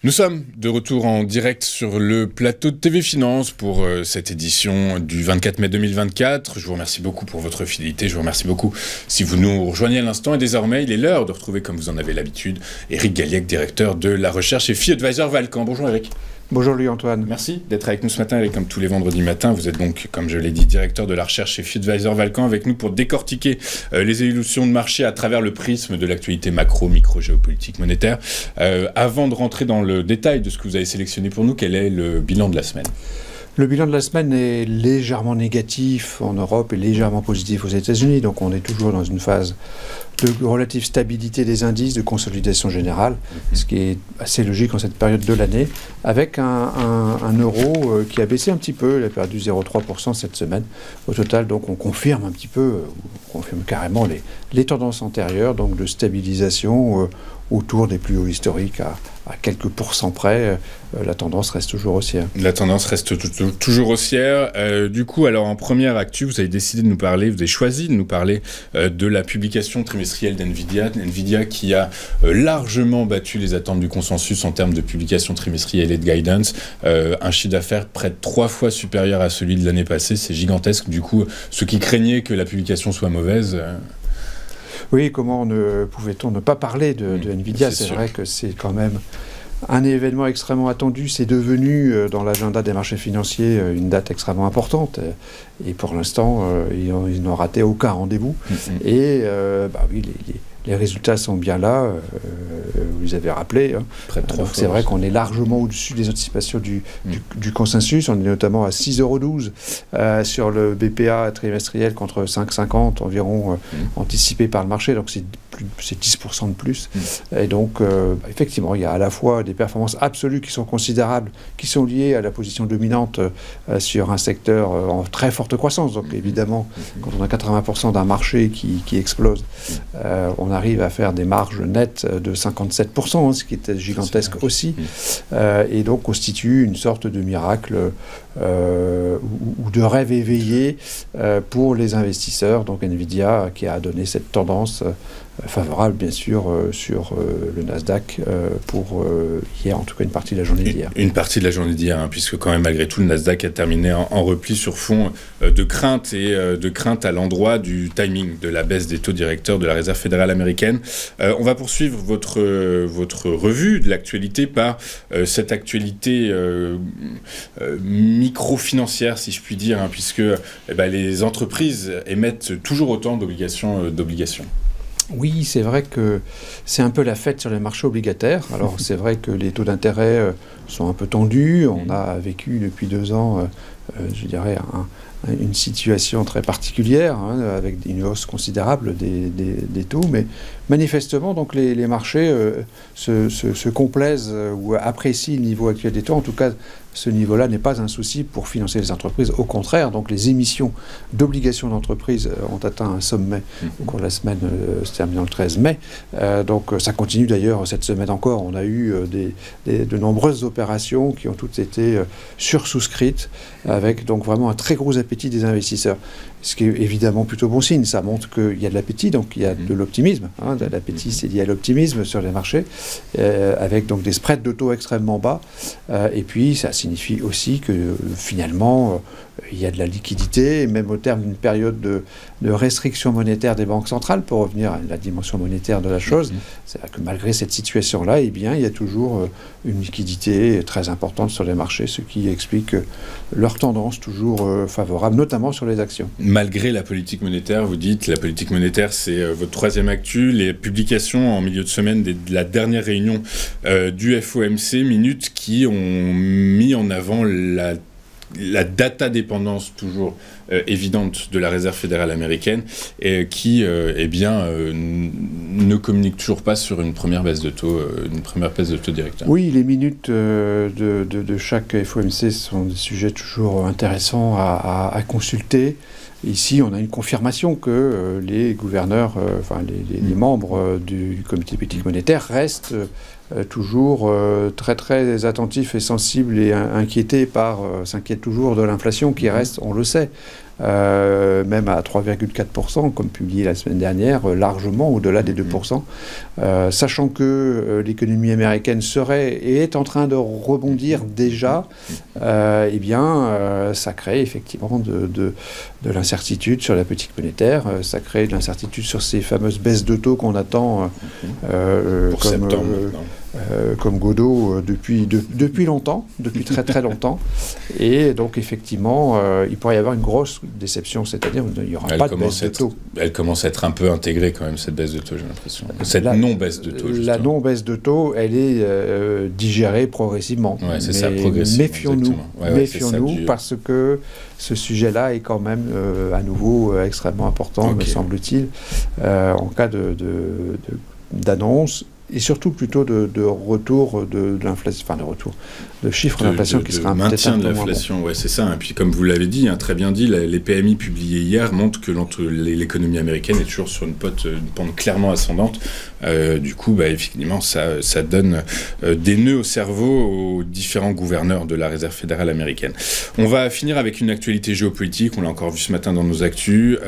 Nous sommes de retour en direct sur le plateau de TV Finance pour cette édition du 24 mai 2024. Je vous remercie beaucoup pour votre fidélité. Je vous remercie beaucoup si vous nous rejoignez à l'instant. Et désormais, il est l'heure de retrouver, comme vous en avez l'habitude, Éric Galliec, directeur de la recherche chez FI Advisor Valcamp. Bonjour Éric. Bonjour Louis-Antoine. Merci d'être avec nous ce matin, Éric, comme tous les vendredis matins. Vous êtes donc, comme je l'ai dit, directeur de la recherche chez FI Advisor Valcamp, avec nous pour décortiquer les évolutions de marché à travers le prisme de l'actualité macro, micro, géopolitique, monétaire. Avant de rentrer dans le détail de ce que vous avez sélectionné pour nous, quel est le bilan de la semaine ? Le bilan de la semaine est légèrement négatif en Europe et légèrement positif aux États-Unis. Donc on est toujours dans une phase de relative stabilité des indices, de consolidation générale, ce qui est assez logique en cette période de l'année, avec un euro qui a baissé un petit peu, il a perdu 0,3% cette semaine. Au total, donc on confirme un petit peu, on confirme carrément les tendances antérieures, donc de stabilisation autour des plus hauts historiques à quelques pourcents près. La tendance reste toujours haussière. La tendance reste toujours haussière. Du coup, alors en première actu, vous avez décidé de nous parler, vous avez choisi de nous parler de la publication trimestrielle d'NVIDIA. NVIDIA qui a largement battu les attentes du consensus en termes de publication trimestrielle et de guidance. Un chiffre d'affaires près de 3 fois supérieur à celui de l'année passée. C'est gigantesque. Du coup, ceux qui craignaient que la publication soit mauvaise... Oui, comment pouvait-on ne pas parler de NVIDIA? C'est vrai que c'est quand même un événement extrêmement attendu. C'est devenu, dans l'agenda des marchés financiers, une date extrêmement importante. Et pour l'instant, ils n'ont raté aucun rendez-vous. Et oui, les résultats sont bien là, vous les avez rappelés. Hein. C'est vrai qu'on est largement au-dessus des anticipations du consensus. On est notamment à 6,12 € sur le BPA trimestriel contre 5,50 environ anticipé par le marché. Donc c'est 10% de plus. Et donc, effectivement, il y a à la fois des performances absolues qui sont considérables, qui sont liées à la position dominante sur un secteur en très forte croissance. Donc évidemment, quand on a 80% d'un marché qui explose, on arrive à faire des marges nettes de 57%, ce qui était gigantesque aussi, et donc constitue une sorte de miracle ou de rêve éveillé pour les investisseurs. Donc NVIDIA qui a donné cette tendance favorable, bien sûr, sur le Nasdaq pour hier, en tout cas une partie de la journée d'hier. Une partie de la journée d'hier, hein, puisque quand même, malgré tout, le Nasdaq a terminé en repli sur fond de crainte et de crainte à l'endroit du timing de la baisse des taux directeurs de la Réserve fédérale américaine. On va poursuivre votre revue de l'actualité par cette actualité microfinancière, si je puis dire, hein, puisque les entreprises émettent toujours autant d'obligations. Oui, c'est vrai que c'est un peu la fête sur les marchés obligataires. Alors c'est vrai que les taux d'intérêt sont un peu tendus. On a vécu depuis 2 ans, je dirais, une situation très particulière, hein, avec une hausse considérable des taux. Mais manifestement, donc, les marchés se complaisent ou apprécient le niveau actuel des taux. En tout cas, ce niveau-là n'est pas un souci pour financer les entreprises. Au contraire, donc les émissions d'obligations d'entreprise ont atteint un sommet au cours de la semaine se terminant le 13 mai. Donc ça continue d'ailleurs cette semaine encore. On a eu de nombreuses opérations qui ont toutes été sursouscrites, avec donc vraiment un très gros appétit des investisseurs. Ce qui est évidemment plutôt bon signe. Ça montre qu'il y a de l'appétit, donc il y a de l'optimisme. Hein. L'appétit, c'est lié à l'optimisme sur les marchés, avec donc des spreads de taux extrêmement bas. Et puis, ça signifie aussi que finalement, il y a de la liquidité, et même au terme d'une période de restriction monétaire des banques centrales, pour revenir à la dimension monétaire de la chose, c'est-à-dire que malgré cette situation-là, eh bien, il y a toujours une liquidité très importante sur les marchés, ce qui explique leur tendance toujours favorable, notamment sur les actions. Malgré la politique monétaire, vous dites, la politique monétaire, c'est votre troisième actu, les publications en milieu de semaine de la dernière réunion du FOMC, minutes, qui ont mis en avant la data dépendance toujours évidente de la Réserve fédérale américaine, et qui ne communique toujours pas sur une première baisse de taux, directeur. Oui, les minutes de chaque FOMC sont des sujets toujours intéressants à consulter. Ici, on a une confirmation que les gouverneurs, les membres du comité politique monétaire restent toujours très très attentifs et sensibles et inquiétés s'inquiètent toujours de l'inflation qui reste, on le sait, même à 3,4%, comme publié la semaine dernière, largement au-delà des 2%. Sachant que l'économie américaine serait et est en train de rebondir déjà, eh bien, ça crée effectivement de l'incertitude sur la politique monétaire, ça crée de l'incertitude sur ces fameuses baisses de taux qu'on attend pour septembre. Comme Godot depuis longtemps, depuis très très longtemps. Et donc effectivement, il pourrait y avoir une grosse déception, c'est-à-dire qu'il n'y aura pas de baisse de taux. Elle commence à être un peu intégrée quand même, cette baisse de taux, j'ai l'impression. Cette non-baisse de taux, justement. La non-baisse de taux, elle est digérée progressivement. Ouais, c'est ça, progressivement. Méfions-nous parce que ce sujet-là est quand même à nouveau extrêmement important, me semble-t-il, en cas d'annonce. Et surtout plutôt de retour de l'inflation, enfin de retour de chiffres d'inflation qui sera peut-être un peu moins bon. Maintien de l'inflation, ouais, c'est ça. Et puis comme vous l'avez dit, très bien dit, les PMI publiés hier montrent que l'économie américaine est toujours sur une pente clairement ascendante. Du coup, effectivement, ça donne des nœuds au cerveau aux différents gouverneurs de la Réserve fédérale américaine. On va finir avec une actualité géopolitique, on l'a encore vu ce matin dans nos actus,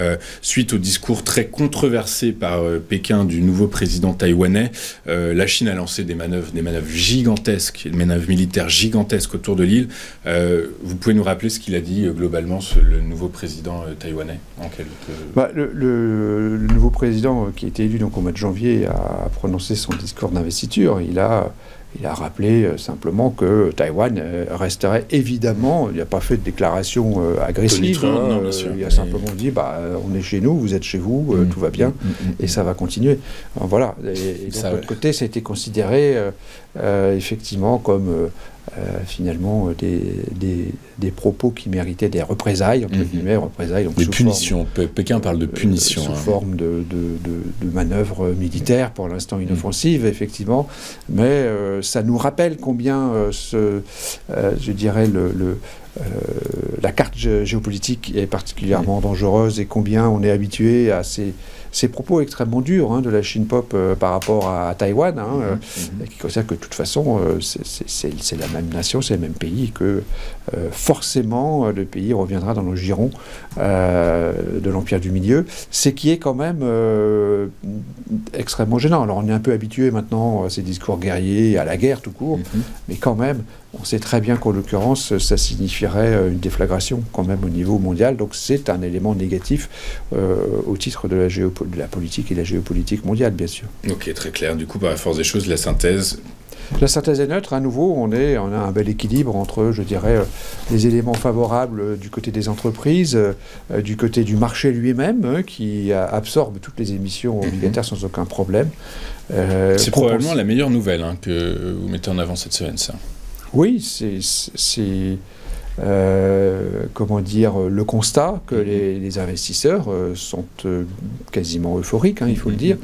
suite au discours très controversé par Pékin du nouveau président taïwanais. La Chine a lancé des manœuvres gigantesques, des manœuvres militaires gigantesques autour de l'île. Vous pouvez nous rappeler ce qu'il a dit globalement, le nouveau président taïwanais le nouveau président qui a été élu donc, au mois de janvier a prononcé son discours d'investiture. Il a rappelé simplement que Taïwan resterait évidemment, il n'a pas fait de déclaration agressive, il a simplement dit on est chez nous, vous êtes chez vous, tout va bien, et ça va continuer. Alors, voilà. Et donc, de l'autre côté, ça a été considéré effectivement comme finalement des propos qui méritaient des représailles, entre guillemets, représailles. Donc des punitions. Pékin parle de punitions. Sous forme de manœuvres militaires, pour l'instant inoffensives, effectivement. Mais ça nous rappelle combien, je dirais, la carte géopolitique est particulièrement dangereuse et combien on est habitué à ces propos extrêmement durs de la Chine pop par rapport à Taïwan, qui considère que de toute façon, c'est la même nation, c'est le même pays, que forcément le pays reviendra dans le giron de l'Empire du Milieu, ce qui est quand même extrêmement gênant. Alors on est un peu habitué maintenant à ces discours guerriers, à la guerre tout court, mais quand même, on sait très bien qu'en l'occurrence, ça signifierait une déflagration quand même au niveau mondial. Donc c'est un élément négatif au titre de la politique et de la géopolitique mondiale, bien sûr. Ok, très clair. Du coup, par la force des choses, la synthèse... La synthèse est neutre. À nouveau, on a un bel équilibre entre, je dirais, les éléments favorables du côté des entreprises, du côté du marché lui-même, qui absorbe toutes les émissions obligataires sans aucun problème. C'est probablement la meilleure nouvelle que vous mettez en avant cette semaine, ça. Oui, c'est comment dire, le constat que les investisseurs sont quasiment euphoriques, il faut le dire,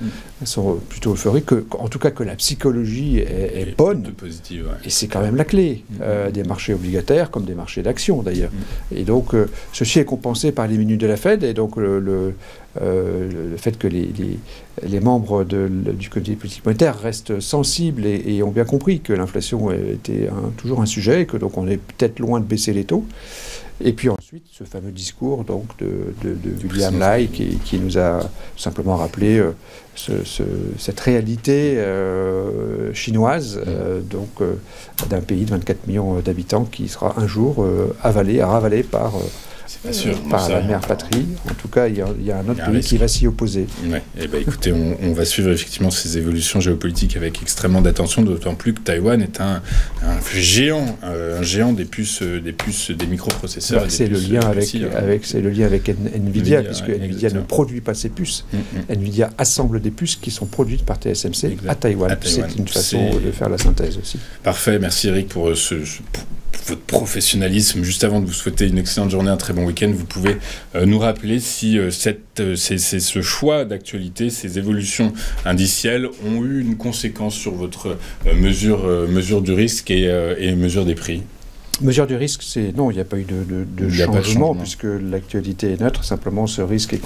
sont plutôt euphoriques, en tout cas que la psychologie est bonne, positive, et c'est quand même la clé des marchés obligataires comme des marchés d'actions d'ailleurs. Et donc ceci est compensé par les minutes de la Fed, et donc le fait que les membres du comité politique monétaire restent sensibles et ont bien compris que l'inflation était toujours un sujet, et que donc on est peut-être loin de baisser les taux. Et puis ensuite, ce fameux discours donc, de William Lai qui nous a simplement rappelé cette réalité chinoise, d'un pays de 24 millions d'habitants qui sera un jour ravalé par la mère patrie. En tout cas, il y a un autre pays qui va s'y opposer. Ouais. Écoutez, on va suivre effectivement ces évolutions géopolitiques avec extrêmement d'attention, d'autant plus que Taïwan est un géant des puces, des microprocesseurs. C'est le lien avec Nvidia, puisque Nvidia ne produit pas ses puces. Nvidia assemble des puces qui sont produites par TSMC à Taïwan. C'est une façon de faire la synthèse aussi. Parfait, merci Eric pour votre professionnalisme. Juste avant de vous souhaiter une excellente journée, un très bon week-end, vous pouvez nous rappeler si ce choix d'actualité, ces évolutions indicielles ont eu une conséquence sur votre mesure du risque et mesure des prix. Mesure du risque, non, il n'y a pas eu de changement, puisque l'actualité est neutre. Simplement, ce risque est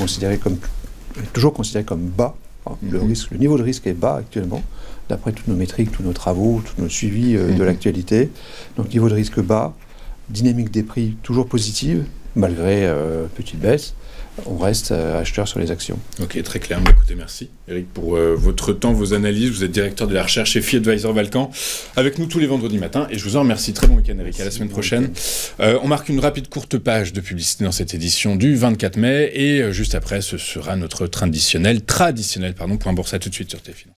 toujours considéré comme bas. Le niveau de risque est bas actuellement, d'après toutes nos métriques, tous nos travaux, tous nos suivis de l'actualité. Donc niveau de risque bas, dynamique des prix toujours positive, malgré petite baisse, on reste acheteur sur les actions. Ok, très clair. Écoutez, merci Eric pour votre temps, vos analyses. Vous êtes directeur de la recherche chez FI Advisor Valcan, avec nous tous les vendredis matins. Et je vous en remercie. Très bon week-end Eric. Merci, à la semaine prochaine. On marque une rapide courte page de publicité dans cette édition du 24 mai. Et juste après, ce sera notre traditionnel point bourse. À tout de suite sur TFI.